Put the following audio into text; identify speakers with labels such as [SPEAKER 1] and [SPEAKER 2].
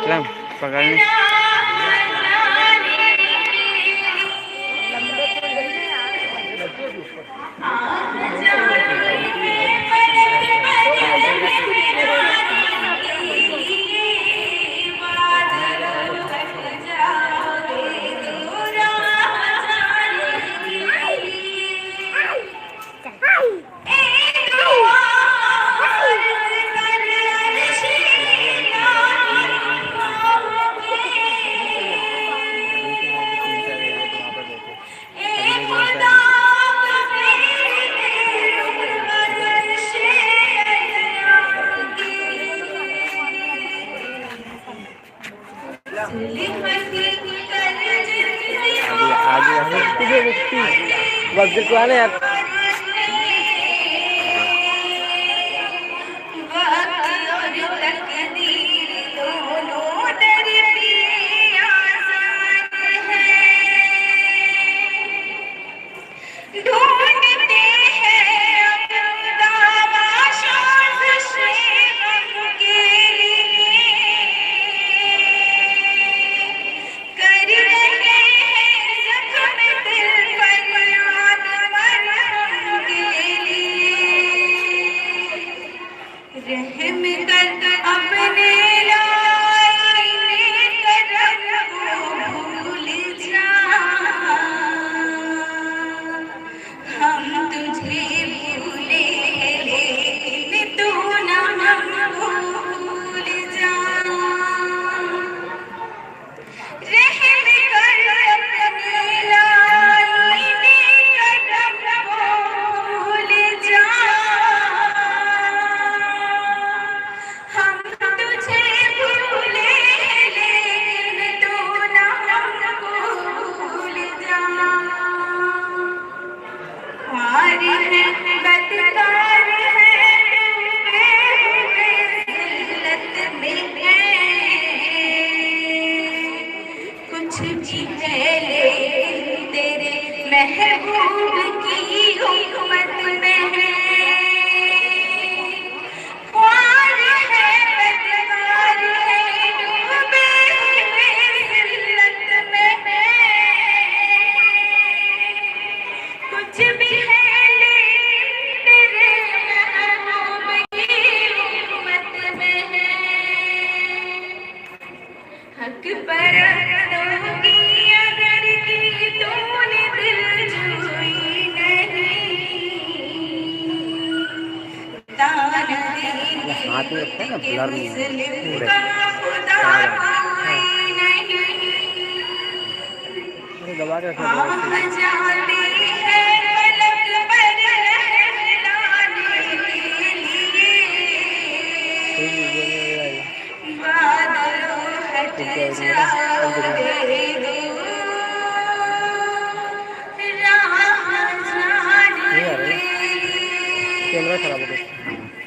[SPEAKER 1] चल पकड़ने बस वाले यार महबूब की हुकूमत में है ख्वार है बदकार है डूबे हुए जिल्लत में है कुछ भी है लेकिन तेरे महबूब की हुकूमत में है हक पर हाथ में रखते हैं ना ब्लर नहीं दबा के कैमरा खराब हो गया।